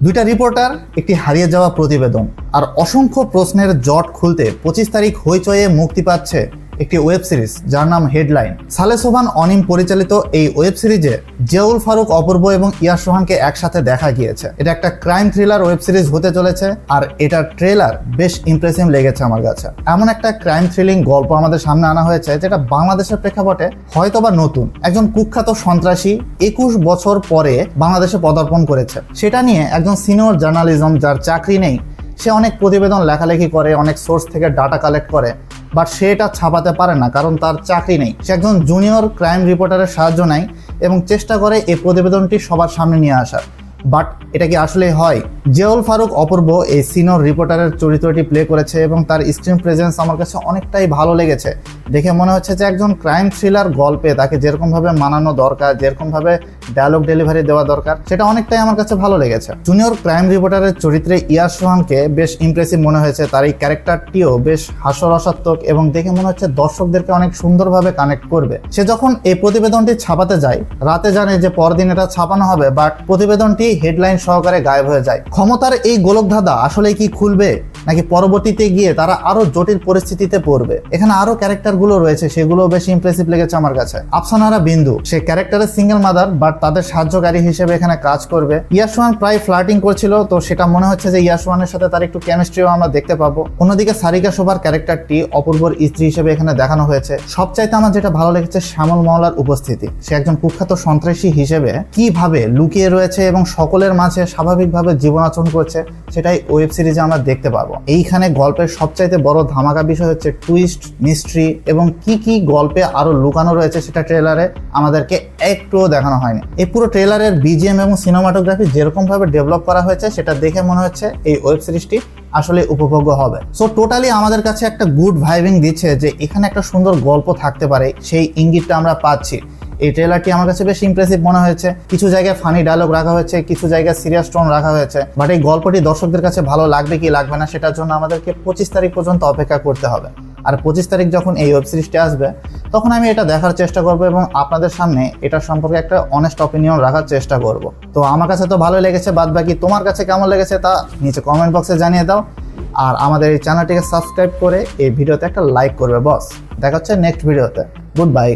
দুইটা রিপোর্টার, একটি হারিয়ে যাওয়া প্রতিবেদন আর অসংখ্য প্রশ্নের জট খুলতে 25 তারিখ হইচয়ে মুক্তি পাচ্ছে একটি ওয়েব সিরিজ যার নাম হেডলাইন। সালে সোবহান অনিম পরিচালিত এই ওয়েব সিরিজে জিয়াউল ফারুক অপূর্ব এবং ইয়াশ রোহানকে একসাথে দেখা গিয়েছে। এটা একটা ক্রাইম থ্রিলার ওয়েব সিরিজ হতে চলেছে আর এটার ট্রেলার বেশ ইমপ্রেসিভ লেগেছে আমার কাছে। এমন একটা ক্রাইম থ্রিলিং গল্প আমাদের সামনে আনা হয়েছে যেটা বাংলাদেশের প্রেক্ষাপটে হয়তোবা নতুন। একজন কুখ্যাত সন্ত্রাসী 21 বছর পরে বাংলাদেশে পদার্পণ করেছে। সেটা নিয়ে একজন সিনিয়র জার্নালিজম যার চাকরি নেই, সে অনেক প্রতিবেদন লেখালেখি করে, অনেক সোর্স থেকে ডাটা কালেক্ট করে, বাট সে এটা ছাপাতে পারে না কারণ তার চাকরি নেই। সে একজন জুনিয়র ক্রাইম রিপোর্টারের সাহায্য নেয় এবং চেষ্টা করে এই প্রতিবেদনটি সবার সামনে নিয়ে আসার। বাট এটা কি আসলেই হয়? জিয়াউল ফারুক অপূর্ব এই সিনিয়র রিপোর্টারের চরিত্রটি প্লে করেছে এবং তার স্ক্রিন প্রেজেন্স আমার কাছে অনেকটাই ভালো লেগেছে। দেখে মনে হচ্ছে যে একজন ক্রাইম থ্রিলার গল্পে তাকে যেরকমভাবে মানানো দরকার, যেরকমভাবে ডায়লগ ডেলিভারি দেওয়া দরকার, সেটা অনেকটাই আমার কাছে ভালো লেগেছে। জুনিয়র ক্রাইম রিপোর্টারের চরিত্রে ইয়াশ রোহানকে বেশ ইমপ্রেসিভ মনে হয়েছে। তার এই ক্যারেক্টারটিও বেশ হাস্যরসাত্মক এবং দেখে মনে হচ্ছে দর্শকদেরকে অনেক সুন্দরভাবে কানেক্ট করবে। সে যখন এই প্রতিবেদনটি ছাপাতে যায়, রাতে জানে যে পরদিন এটা ছাপানো হবে, বাট প্রতিবেদনটি হেডলাইন সহকারে গায়েব হয়ে যায়। ক্ষমতার এই গোলকধাঁধা আসলে কি খুলবে নাকি পরবর্তীতে গিয়ে তারা আরো জটিল পরিস্থিতিতে পড়বে? এখানে আরো ক্যারেক্টারগুলো রয়েছে, সেগুলো বেশ ইমপ্রেসিভ লেগেছে আমার কাছে। আফসানারা বিন্দু, সে ক্যারেক্টারের সিঙ্গেল মাদার, বাট তাদের সাহায্যকারী হিসেবে এখানে কাজ করবে। ইয়াশ রোহান প্রায় ফ্লার্টিং করছিল, তো সেটা মনে হচ্ছে যে ইয়াশ রোহানের সাথে তার একটু কেমিস্ট্রিও আমরা দেখতে পাবো। অন্যদিকে সারিকা শোভার ক্যারেক্টারটি অপূর্বর স্ত্রী হিসেবে এখানে দেখানো হয়েছে। সবচাইতে আমার যেটা ভালো লেগেছে শ্যামল মাওলার উপস্থিতি। সে একজন কুখ্যাত সন্ত্রাসী হিসেবে কিভাবে লুকিয়ে রয়েছে এবং সকলের মাঝে স্বাভাবিকভাবে জীবন আচরণ করছে, সেটাই ওয়েব সিরিজে আমরা দেখতে পাবো। এইখানে গল্পের সবচাইতে বড় ধামাকা বিষয় হচ্ছে টুইস্ট, মিস্ট্রি এবং কি কি গল্পে আরো লুকানো রয়েছে সেটা ট্রেলারে আমাদেরকে একটুও দেখানো হয়নি। এই পুরো ট্রেলারের বিজিএম এবং সিনেমাটোগ্রাফি যেরকম ভাবে ডেভেলপ করা হয়েছে সেটা দেখে মনে হচ্ছে এই ওয়েব সিরিজটি আসলে উপভোগ্য হবে। সো টোটালি আমাদের কাছে একটা গুড ভাইবিং দিচ্ছে যে এখানে একটা সুন্দর গল্প থাকতে পারে, সেই ইঙ্গিতটা আমরা পাচ্ছি। এই ট্রেলারটি আমার কাছে বেশ ইমপ্রেসিভ মনে হয়েছে। কিছু জায়গায় ফানি ডায়লগ রাখা হয়েছে, কিছু জায়গায় সিরিয়াস টোন রাখা হয়েছে, বাট এই গল্পটি দর্শকদের কাছে ভালো লাগবে কি লাগবে না সেটার জন্য আমাদেরকে 25 তারিখ পর্যন্ত অপেক্ষা করতে হবে। আর 25 তারিখ যখন এই ওয়েব সিরিজটি আসবে তখন আমি এটা দেখার চেষ্টা করব এবং আপনাদের সামনে এটা সম্পর্কে একটা অনেস্ট অপিনিয়ন রাখার চেষ্টা করব। তো আমার কাছে তো ভালো লেগেছে, বাদ বাকি তোমার কাছে কেমন লেগেছে তা নিচে কমেন্ট বক্সে জানিয়ে দাও। আর আমাদের এই চ্যানেলটিকে সাবস্ক্রাইব করে এই ভিডিওতে একটা লাইক করবে বস। দেখা হচ্ছে নেক্সট ভিডিওতে। Good bye.